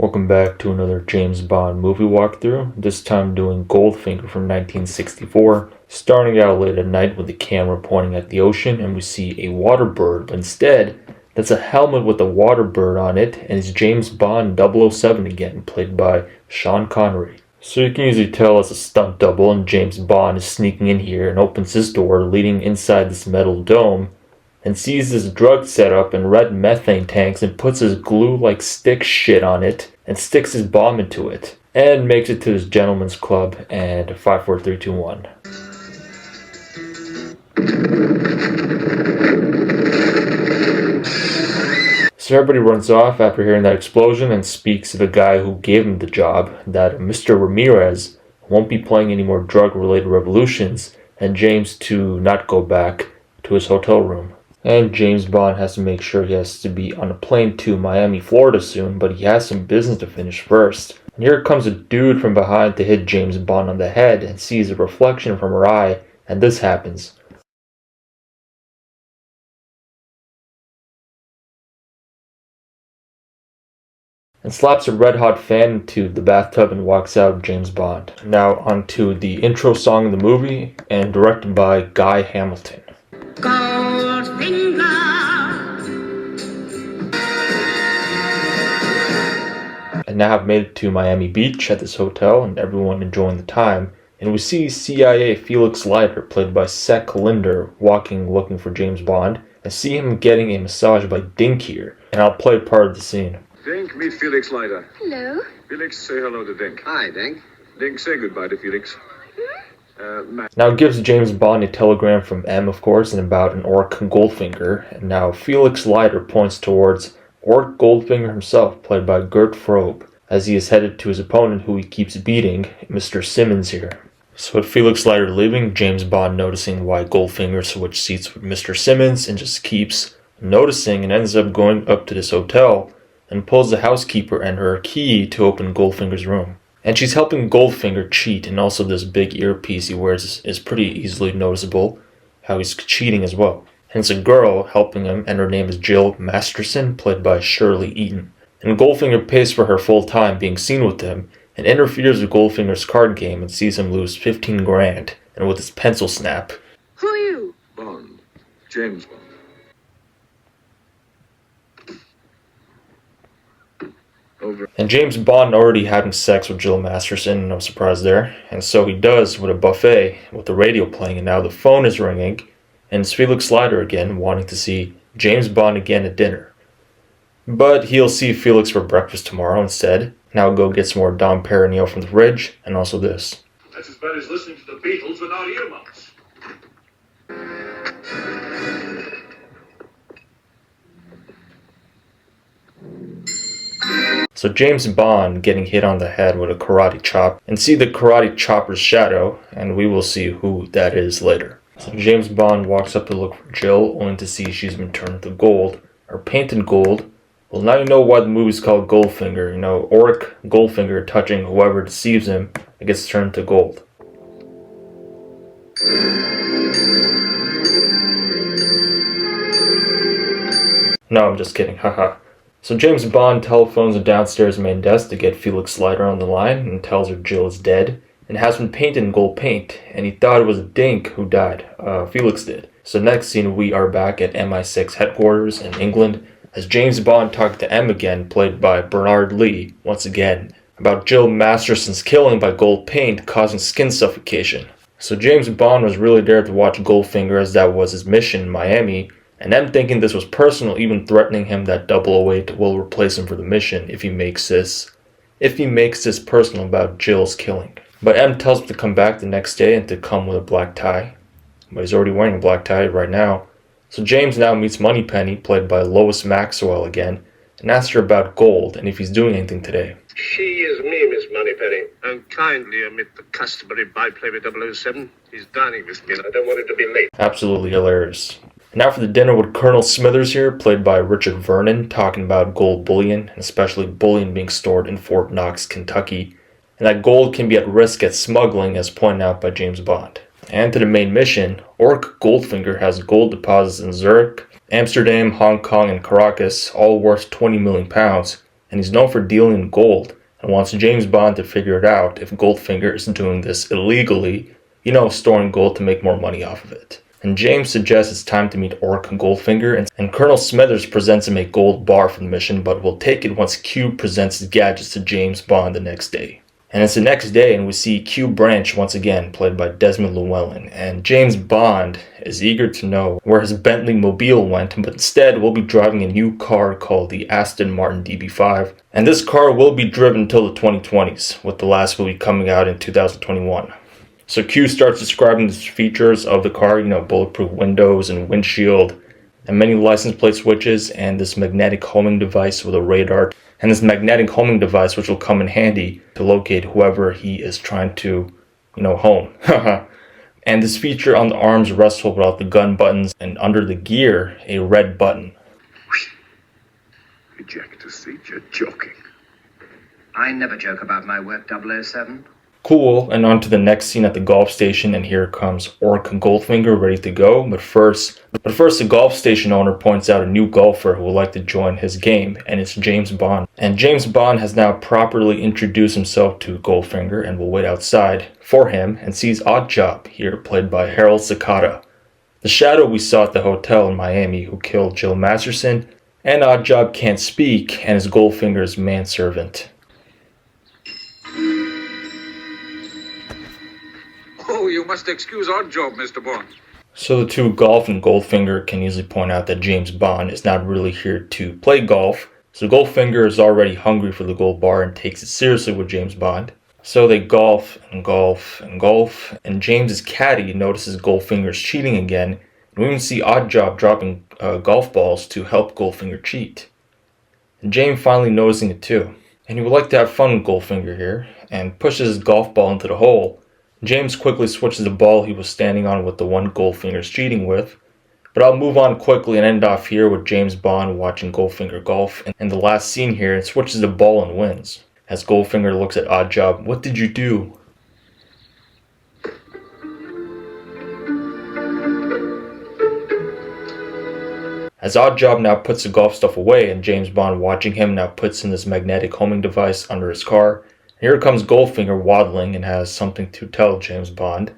Welcome back to another James Bond movie walkthrough, this time doing Goldfinger from 1964. Starting out late at night with the camera pointing at the ocean, and we see a water bird, but instead, that's a helmet with a water bird on it, and it's James Bond 007 again, played by Sean Connery. So you can easily tell it's a stunt double, and James Bond is sneaking in here and opens his door, leading inside this metal dome, and sees this drug setup in red methane tanks and puts his glue-like stick shit on it and sticks his bomb into it and makes it to this gentleman's club and 5, 4, 3, 2, 1. So everybody runs off after hearing that explosion and speaks to the guy who gave him the job, that Mr. Ramirez won't be playing any more drug-related revolutions, and James to not go back to his hotel room. And James Bond has to make sure he has to be on a plane to Miami, Florida soon, but he has some business to finish first. And here comes a dude from behind to hit James Bond on the head and sees a reflection from her eye, and this happens. And slaps a red-hot fan into the bathtub and walks out James Bond. Now onto the intro song of the movie, and directed by Guy Hamilton. Goldfinger. And now I've made it to Miami Beach at this hotel, and everyone enjoying the time. And we see CIA Felix Leiter, played by Sec Linder, looking for James Bond, and see him getting a massage by Dink here. And I'll play part of the scene. Dink, meet Felix Leiter. Hello. Felix, say hello to Dink. Hi, Dink. Dink, say goodbye to Felix. Now it gives James Bond a telegram from M, of course, and about an Orc Goldfinger. And now Felix Leiter points towards Orc Goldfinger himself, played by Gert Frobe, as he is headed to his opponent, who he keeps beating, Mr. Simmons here. So with Felix Leiter leaving, James Bond noticing why Goldfinger switched seats with Mr. Simmons, and just keeps noticing and ends up going up to this hotel and pulls the housekeeper and her key to open Goldfinger's room. And she's helping Goldfinger cheat, and also this big earpiece he wears is pretty easily noticeable how he's cheating as well. And it's a girl helping him, and her name is Jill Masterson, played by Shirley Eaton. And Goldfinger pays for her full time being seen with him, and interferes with Goldfinger's card game and sees him lose 15 grand, and with his pencil snap. Who are you? Bond. James Bond. Over. And James Bond already having sex with Jill Masterson, no surprise there. And so he does with a buffet, with the radio playing, and now the phone is ringing, and it's Felix Leiter again, wanting to see James Bond again at dinner. But he'll see Felix for breakfast tomorrow instead. Now go get some more Dom Perignon from the fridge, and also this. That's as bad as listening to the Beatles without earmuffs. So James Bond getting hit on the head with a karate chop, and see the karate chopper's shadow, and we will see who that is later. So James Bond walks up to look for Jill, only to see she's been turned to gold, or painted gold. Well, now you know why the movie's called Goldfinger. You know, Orc Goldfinger touching whoever deceives him, it gets turned to gold. No, I'm just kidding, haha. So James Bond telephones the downstairs main desk to get Felix Leiter on the line and tells her Jill is dead and has been painted in gold paint, and he thought it was Dink who died. Felix did. So next scene, we are back at MI6 headquarters in England as James Bond talked to M again, played by Bernard Lee, once again, about Jill Masterson's killing by gold paint causing skin suffocation. So James Bond was really there to watch Goldfinger, as that was his mission in Miami, and M thinking this was personal, even threatening him that 008 will replace him for the mission if he makes this personal about Jill's killing. But M tells him to come back the next day and to come with a black tie. But he's already wearing a black tie right now. So James now meets Moneypenny, played by Lois Maxwell again, and asks her about gold and if he's doing anything today. She is me, Miss Moneypenny. And kindly omit the customary byplay with 007. He's dining with me and I don't want him to be late. Absolutely hilarious. Now for the dinner with Colonel Smithers here, played by Richard Vernon, talking about gold bullion, and especially bullion being stored in Fort Knox, Kentucky, and that gold can be at risk at smuggling, as pointed out by James Bond. And to the main mission, Orc Goldfinger has gold deposits in Zurich, Amsterdam, Hong Kong, and Caracas, all worth £20 million, and he's known for dealing in gold, and wants James Bond to figure it out if Goldfinger isn't doing this illegally, storing gold to make more money off of it. And James suggests it's time to meet Orc Goldfinger, and Colonel Smithers presents him a gold bar for the mission, but will take it once Q presents his gadgets to James Bond the next day. And it's the next day, and we see Q Branch once again, played by Desmond Llewellyn, and James Bond is eager to know where his Bentley Mobile went, but instead will be driving a new car called the Aston Martin DB5, and this car will be driven until the 2020s, with the last movie coming out in 2021. So Q starts describing the features of the car, bulletproof windows and windshield, and many license plate switches, and this magnetic homing device with a radar, and this magnetic homing device which will come in handy to locate whoever he is trying to, home. And this feature on the arms rests without the gun buttons, and under the gear, a red button. Ejector seat, you're joking. I never joke about my work, 007. Cool, and on to the next scene at the golf station, and here comes Orc Goldfinger ready to go, but first the golf station owner points out a new golfer who would like to join his game, and it's James Bond. And James Bond has now properly introduced himself to Goldfinger and will wait outside for him and sees Oddjob, here played by Harold Sakata, the shadow we saw at the hotel in Miami who killed Jill Masterson, and Oddjob can't speak and is Goldfinger's manservant. Oh, you must excuse Oddjob, Mr. Bond. So the two Golf and Goldfinger can easily point out that James Bond is not really here to play golf. So Goldfinger is already hungry for the gold bar and takes it seriously with James Bond. So they golf and golf and golf, and James's caddy notices Goldfinger's cheating again, and we even see Oddjob dropping golf balls to help Goldfinger cheat. And James finally noticing it too, and he would like to have fun with Goldfinger here, and pushes his golf ball into the hole. James quickly switches the ball he was standing on with the one Goldfinger's cheating with, but I'll move on quickly and end off here with James Bond watching Goldfinger golf, and the last scene here, it switches the ball and wins. As Goldfinger looks at Oddjob, "What did you do?" As Oddjob now puts the golf stuff away, and James Bond watching him now puts in this magnetic homing device under his car. Here comes Goldfinger waddling and has something to tell James Bond,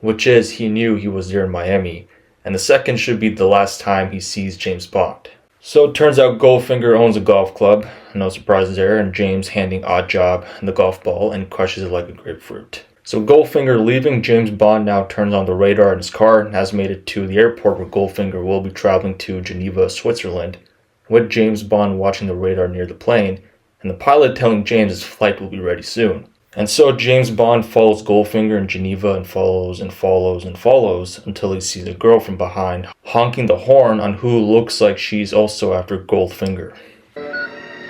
which is he knew he was there in Miami, and the second should be the last time he sees James Bond. So it turns out Goldfinger owns a golf club, no surprises there, and James handing Oddjob the golf ball and crushes it like a grapefruit. So Goldfinger leaving, James Bond now turns on the radar in his car and has made it to the airport where Goldfinger will be traveling to Geneva, Switzerland, with James Bond watching the radar near the plane, and the pilot telling James his flight will be ready soon. And so James Bond follows Goldfinger in Geneva and follows and follows and follows until he sees a girl from behind honking the horn on who looks like she's also after Goldfinger.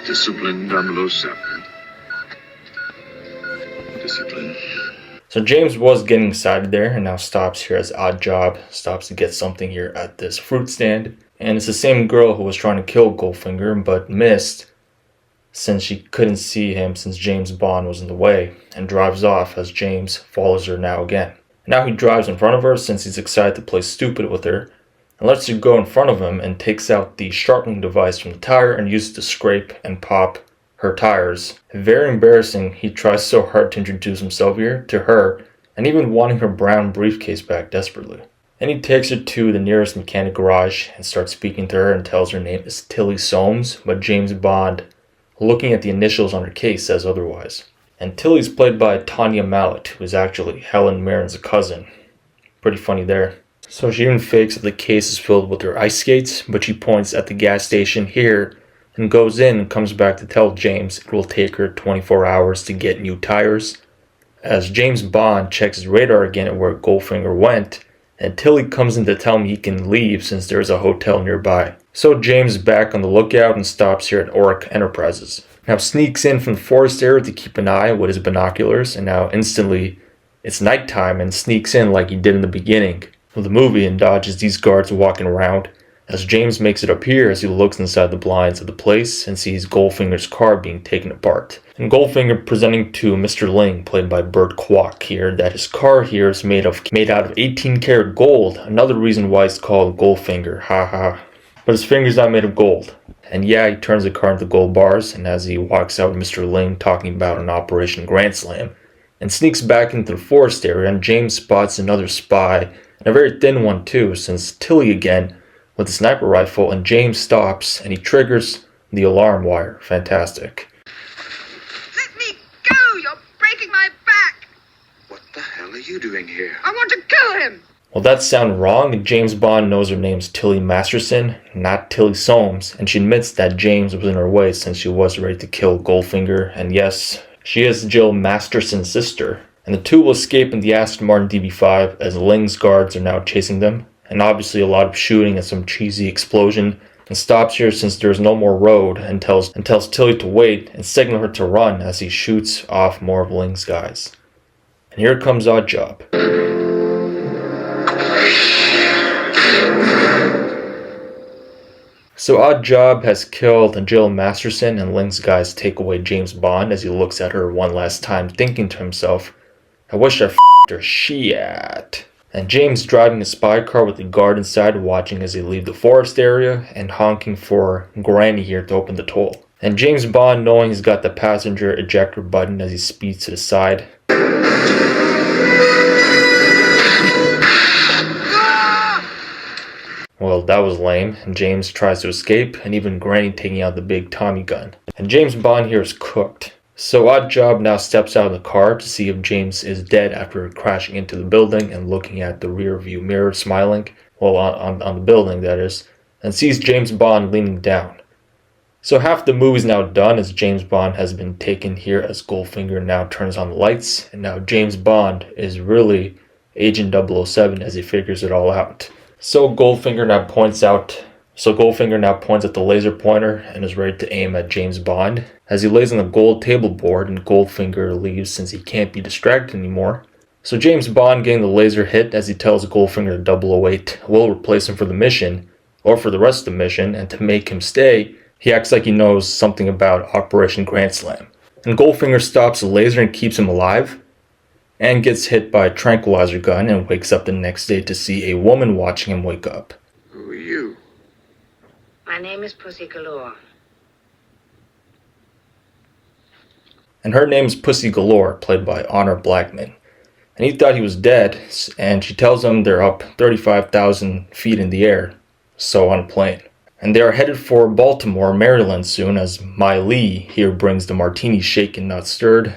Discipline 007. Discipline. So James was getting excited there and now stops here as Oddjob stops to get something here at this fruit stand. And it's the same girl who was trying to kill Goldfinger but missed, since she couldn't see him since James Bond was in the way, and drives off as James follows her now again. Now he drives in front of her since he's excited to play stupid with her, and lets her go in front of him and takes out the sharpening device from the tire and uses it to scrape and pop her tires. Very embarrassing, he tries so hard to introduce himself here to her, and even wanting her brown briefcase back desperately. And he takes her to the nearest mechanic garage and starts speaking to her and tells her name is Tilly Soames, but James Bond, looking at the initials on her case, says otherwise. And Tilly's played by Tanya Mallet, who is actually Helen Mirren's cousin. Pretty funny there. So she even fakes that the case is filled with her ice skates, but she points at the gas station here and goes in and comes back to tell James it will take her 24 hours to get new tires. As James Bond checks his radar again at where Goldfinger went, and Tilly comes in to tell him he can leave since there's a hotel nearby. So James is back on the lookout and stops here at Auric Enterprises. Now sneaks in from the forest area to keep an eye with his binoculars, and now instantly it's nighttime and sneaks in like he did in the beginning of the movie and dodges these guards walking around, as James makes it appear as he looks inside the blinds of the place and sees Goldfinger's car being taken apart. And Goldfinger presenting to Mr. Ling, played by Bert Kwok here, that his car here is made out of 18 karat gold, another reason why it's called Goldfinger, haha. But his finger's not made of gold. And yeah, he turns the car into gold bars, and as he walks out with Mr. Ling talking about an Operation Grand Slam, and sneaks back into the forest area, and James spots another spy, and a very thin one too, since Tilly again with a sniper rifle, and James stops and he triggers the alarm wire. Fantastic. Let me go! You're breaking my back! What the hell are you doing here? I want to kill him! Well, that sounded wrong, and James Bond knows her name's Tilly Masterson, not Tilly Soames, and she admits that James was in her way since she was ready to kill Goldfinger, and yes, she is Jill Masterson's sister. And the two will escape in the Aston Martin DB5 as Ling's guards are now chasing them, and obviously a lot of shooting and some cheesy explosion, and stops here since there's no more road, and tells Tilly to wait and signal her to run as he shoots off more of Ling's guys. And here comes Odd Job. So Odd Job has killed Jill Masterson, and Ling's guys take away James Bond as he looks at her one last time, thinking to himself, I wish I f***ed her shit. And James driving a spy car with the guard inside, watching as they leave the forest area, and honking for Granny here to open the toll. And James Bond, knowing he's got the passenger ejector button as he speeds to the side. Well, that was lame, and James tries to escape, and even Granny taking out the big Tommy gun. And James Bond here is cooked. So Odd Job now steps out of the car to see if James is dead after crashing into the building and looking at the rear view mirror, smiling, well, on the building that is, and sees James Bond leaning down. So half the movie's now done as James Bond has been taken here as Goldfinger now turns on the lights, and now James Bond is really Agent 007 as he figures it all out. So Goldfinger now points at the laser pointer and is ready to aim at James Bond as he lays on the gold table board, and Goldfinger leaves since he can't be distracted anymore. So James Bond getting the laser hit as he tells Goldfinger 008 will replace him for the mission, or for the rest of the mission, and to make him stay, he acts like he knows something about Operation Grand Slam. And Goldfinger stops the laser and keeps him alive, and gets hit by a tranquilizer gun and wakes up the next day to see a woman watching him wake up. Who are you? My name is Pussy Galore. And her name is Pussy Galore, played by Honor Blackman. And he thought he was dead, and she tells him they're up 35,000 feet in the air, so on a plane. And they are headed for Baltimore, Maryland soon, as My Lee here brings the martini shaken not stirred,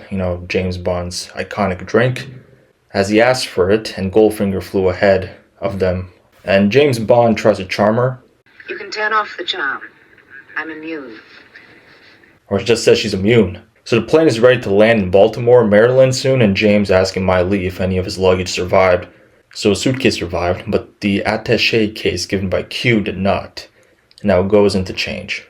James Bond's iconic drink, as he asks for it, and Goldfinger flew ahead of them. And James Bond tries to charm her. You can turn off the charm. I'm immune. Or it just says she's immune. So the plane is ready to land in Baltimore, Maryland soon, and James asking My Lee if any of his luggage survived. So his suitcase survived, but the attaché case given by Q did not. Now it goes into change.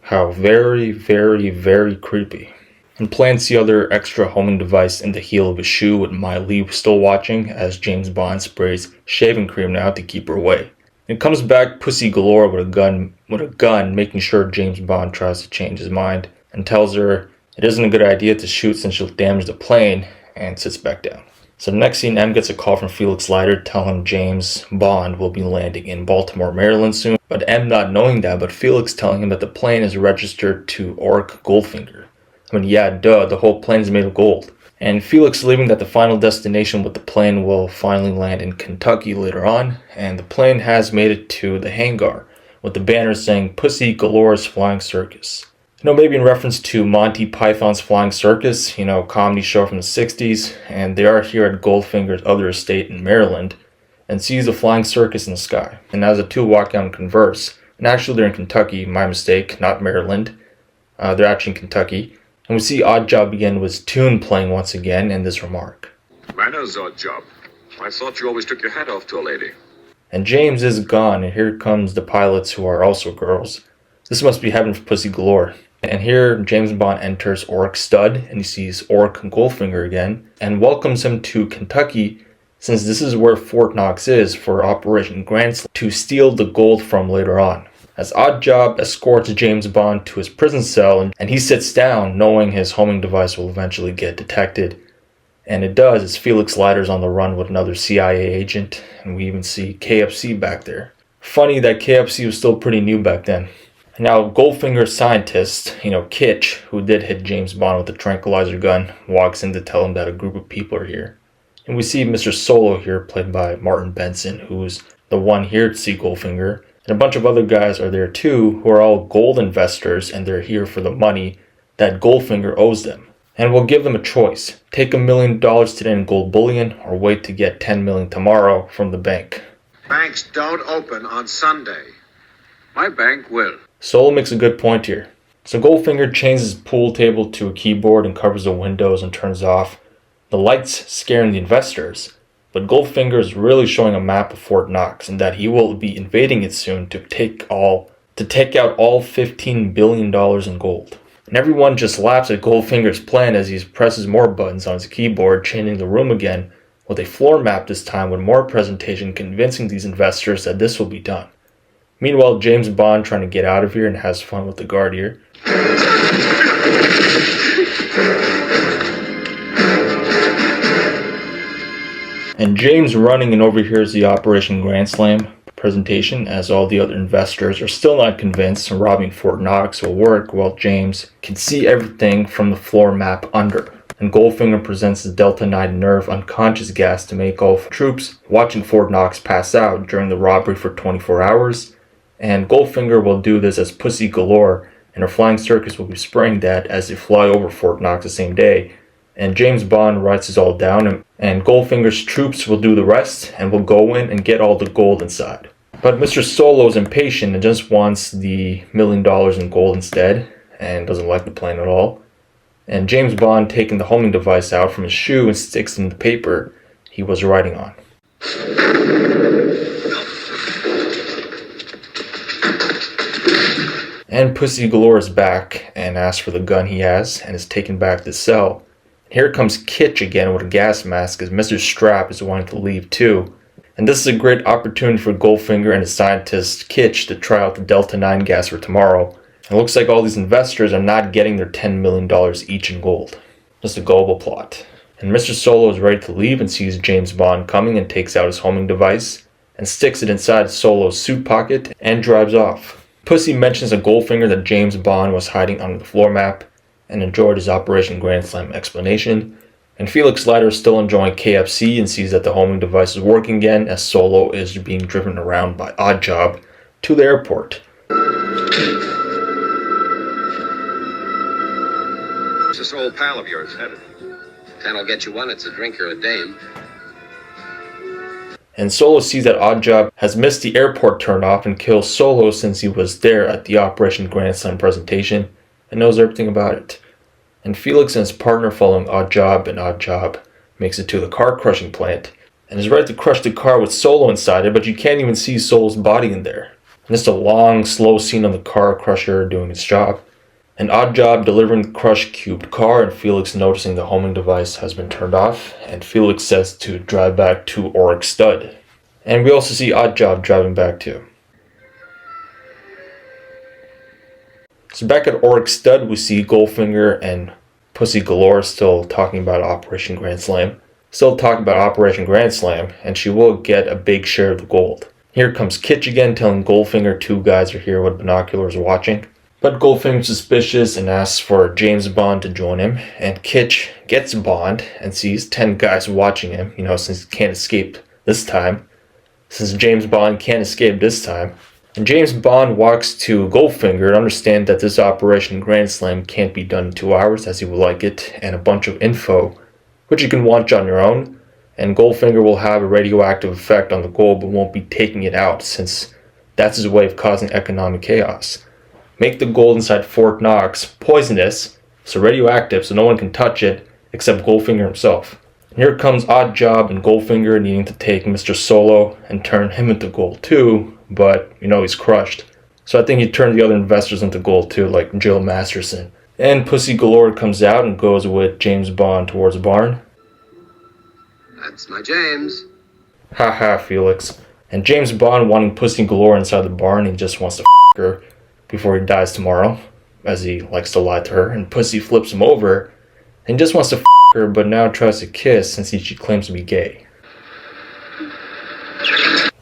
How very, very, very creepy. And plants the other extra homing device in the heel of his shoe with My Lee still watching as James Bond sprays shaving cream now to keep her away. It comes back Pussy Galore with a gun, making sure James Bond tries to change his mind and tells her it isn't a good idea to shoot since she'll damage the plane, and sits back down. So the next scene, M gets a call from Felix Leiter telling James Bond will be landing in Baltimore, Maryland soon. But M not knowing that, but Felix telling him that the plane is registered to Orc Goldfinger. I mean, yeah, duh, the whole plane's made of gold. And Felix leaving that the final destination with the plane will finally land in Kentucky later on. And the plane has made it to the hangar, with the banner saying Pussy Galore's Flying Circus. Maybe in reference to Monty Python's Flying Circus, comedy show from the 60s, and they are here at Goldfinger's other estate in Maryland, and sees a flying circus in the sky. And as the two walk out and converse, and actually they're in Kentucky, my mistake, not Maryland, they're actually in Kentucky, and we see Odd Job again with Tune playing once again, and this remark. Manners, Odd Job. I thought you always took your hat off to a lady. And James is gone, and here comes the pilots who are also girls. This must be heaven for Pussy Galore. And here James Bond enters Orc Stud, and he sees Orc Goldfinger again, and welcomes him to Kentucky, since this is where Fort Knox is for Operation Grand Slam, to steal the gold from later on. As Odd Job escorts James Bond to his prison cell, and he sits down knowing his homing device will eventually get detected. And it does, as Felix Leiter's on the run with another CIA agent, and we even see KFC back there. Funny that KFC was still pretty new back then. Now, Goldfinger's scientist, Kitch, who did hit James Bond with a tranquilizer gun, walks in to tell him that a group of people are here. And we see Mr. Solo here, played by Martin Benson, who's the one here to see Goldfinger. And a bunch of other guys are there too, who are all gold investors, and they're here for the money that Goldfinger owes them. And we'll give them a choice. Take $1 million today in gold bullion, or wait to get $10 million tomorrow from the bank. Banks don't open on Sunday. My bank will. Solo makes a good point here. So Goldfinger changes his pool table to a keyboard and covers the windows and turns off the lights, scaring the investors. But Goldfinger is really showing a map of Fort Knox and that he will be invading it soon to take out all $15 billion in gold. And everyone just laughs at Goldfinger's plan as he presses more buttons on his keyboard, changing the room again with a floor map this time with more presentation, convincing these investors that this will be done. Meanwhile, James Bond trying to get out of here and has fun with the guard here. And James running and overhears the Operation Grand Slam presentation as all the other investors are still not convinced robbing Fort Knox will work while James can see everything from the floor map under. And Goldfinger presents the Delta 9 nerve unconscious gas to make all troops watching Fort Knox pass out during the robbery for 24 hours. And Goldfinger will do this as Pussy Galore, and her flying circus will be spraying that as they fly over Fort Knox the same day. And James Bond writes this all down, and Goldfinger's troops will do the rest, and will go in and get all the gold inside. But Mr. Solo is impatient and just wants the $1 million in gold instead, and doesn't like the plan at all. And James Bond taking the homing device out from his shoe and sticks it in the paper he was writing on. And Pussy Galore is back and asks for the gun he has and is taken back to the cell. Here comes Kitch again with a gas mask as Mr. Strap is wanting to leave too. And this is a great opportunity for Goldfinger and his scientist Kitch to try out the Delta 9 gas for tomorrow. It looks like all these investors are not getting their $10 million each in gold. Just a gullible plot. And Mr. Solo is ready to leave and sees James Bond coming and takes out his homing device and sticks it inside Solo's suit pocket and drives off. Pussy mentions to Goldfinger that James Bond was hiding under the floor map and enjoyed his Operation Grand Slam explanation. And Felix Leiter is still enjoying KFC and sees that the homing device is working again as Solo is being driven around by Oddjob to the airport. Where's this old pal of yours headed? Can'll get you one, it's a drink or a dame. And Solo sees that Oddjob has missed the airport turnoff and kills Solo since he was there at the Operation Grand Slam presentation and knows everything about it. And Felix and his partner following Oddjob, and Oddjob makes it to the car crushing plant and is ready to crush the car with Solo inside it, but you can't even see Solo's body in there. And it's a long, slow scene of the car crusher doing its job. And Oddjob delivering the crushed cubed car, and Felix noticing the homing device has been turned off, and Felix says to drive back to Oryx Stud. And we also see Oddjob driving back too. So back at Oryx Stud, we see Goldfinger and Pussy Galore still talking about Operation Grand Slam. And she will get a big share of the gold. Here comes Kitch again telling Goldfinger 2 guys are here with binoculars watching. But Goldfinger's suspicious and asks for James Bond to join him, and Kitch gets Bond and sees 10 guys watching him, since he can't escape this time. Since James Bond can't escape this time. And James Bond walks to Goldfinger and understands that this Operation Grand Slam can't be done in 2 hours as he would like it, and a bunch of info, which you can watch on your own. And Goldfinger will have a radioactive effect on the gold but won't be taking it out, since that's his way of causing economic chaos. Make the gold inside Fort Knox poisonous, so radioactive, so no one can touch it except Goldfinger himself. And here comes Oddjob and Goldfinger needing to take Mr. Solo and turn him into gold too, but he's crushed. So I think he turned the other investors into gold too, like Jill Masterson. And Pussy Galore comes out and goes with James Bond towards the barn. That's my James. Haha, Felix. And James Bond wanting Pussy Galore inside the barn, he just wants to her before he dies tomorrow, as he likes to lie to her, and Pussy flips him over and just wants to her, but now tries to kiss since she claims to be gay.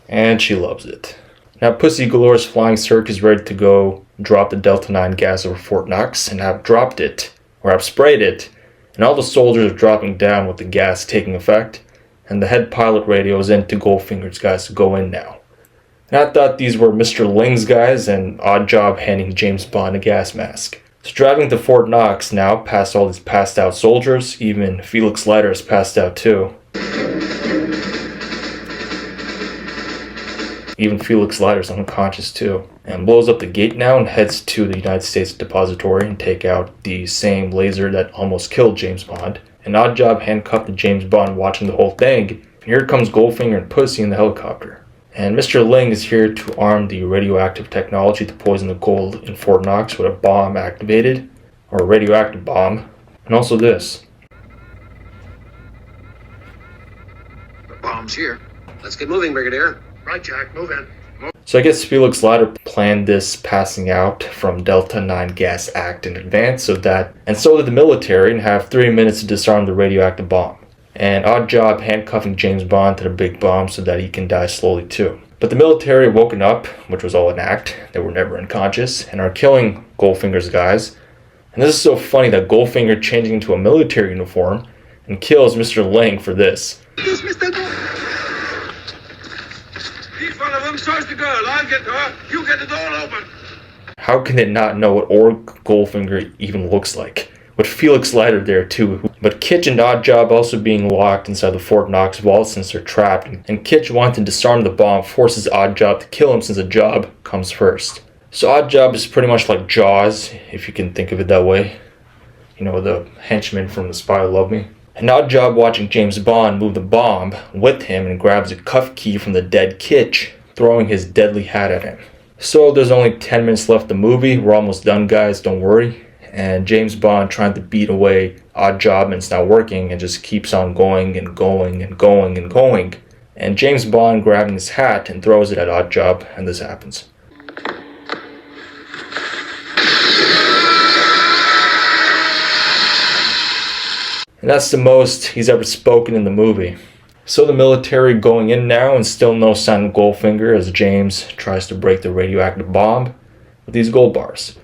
And she loves it. Now Pussy Galore's flying circ is ready to go drop the Delta 9 gas over Fort Knox, and I've dropped it, or I've sprayed it, and all the soldiers are dropping down with the gas taking effect, and the head pilot radios in to Goldfinger's guys to go in now. And I thought these were Mr. Ling's guys, and odd job handing James Bond a gas mask. So driving to Fort Knox now, past all these passed out soldiers, even Felix Leiter is passed out too. Even Felix Leiter's unconscious too. And blows up the gate now and heads to the United States Depository and take out the same laser that almost killed James Bond. An odd job handcuffed to James Bond watching the whole thing. And here comes Goldfinger and Pussy in the helicopter. And Mr. Ling is here to arm the radioactive technology to poison the gold in Fort Knox with a bomb activated, or a radioactive bomb. And also this. The bomb's here. Let's get moving, Brigadier. Right, Jack, move in. So I guess Felix Leiter planned this passing out from Delta 9 gas act in advance so did the military, and have 3 minutes to disarm the radioactive bomb. And odd job handcuffing James Bond to the big bomb so that he can die slowly too. But the military have woken up, which was all an act. They were never unconscious, and are killing Goldfinger's guys. And this is so funny that Goldfinger changing into a military uniform and kills Mr. Ling for this. Each one of them search the girl. I'll get to her. You get the door open. How can it not know what org Goldfinger even looks like? With Felix Leiter there too. But Kitch and Oddjob also being locked inside the Fort Knox vault since they're trapped. And Kitch wanting to disarm the bomb forces Oddjob to kill him since the job comes first. So Oddjob is pretty much like Jaws, if you can think of it that way. You know, the henchman from The Spy Who Loved Me. And Oddjob watching James Bond move the bomb with him and grabs a cuff key from the dead Kitch, throwing his deadly hat at him. So there's only 10 minutes left of the movie. We're almost done, guys, don't worry. And James Bond trying to beat away Oddjob, and it's not working, and just keeps on going and going and going and going. And James Bond grabbing his hat and throws it at Oddjob, and this happens. And that's the most he's ever spoken in the movie. So the military going in now, and still no sign of Goldfinger as James tries to break the radioactive bomb with these gold bars.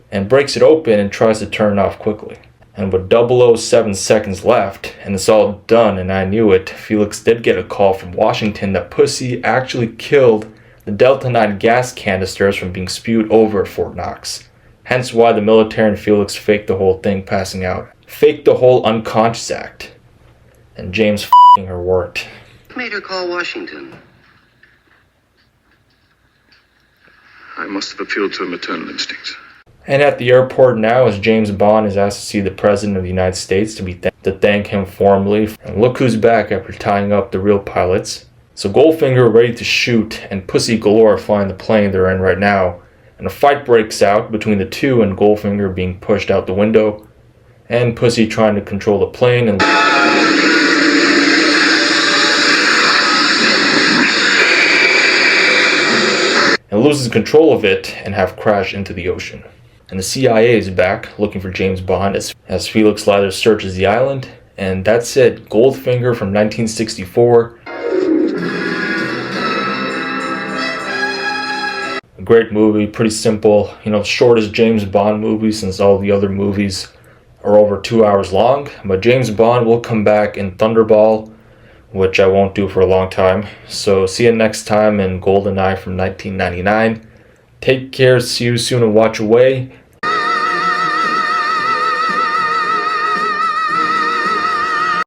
And breaks it open and tries to turn it off quickly. And with 007 seconds left, and it's all done and I knew it, Felix did get a call from Washington that Pussy actually killed the Delta 9 gas canisters from being spewed over at Fort Knox. Hence why the military and Felix faked the whole thing passing out. Faked the whole unconscious act. And James f***ing her worked. Made her call Washington. I must have appealed to her maternal instincts. And at the airport now, as James Bond is asked to see the President of the United States to thank him formally. And look who's back after tying up the real pilots. So Goldfinger ready to shoot, and Pussy Galore flying the plane they're in right now. And a fight breaks out between the two, and Goldfinger being pushed out the window. And Pussy trying to control the plane and loses control of it and have crashed into the ocean. And the CIA is back looking for James Bond as Felix Leiter searches the island. And that's it. Goldfinger from 1964. A great movie, pretty simple. You know, shortest James Bond movie since all the other movies are over 2 hours long. But James Bond will come back in Thunderball, which I won't do for a long time. So see you next time in GoldenEye from 1999. Take care, see you soon, and watch away.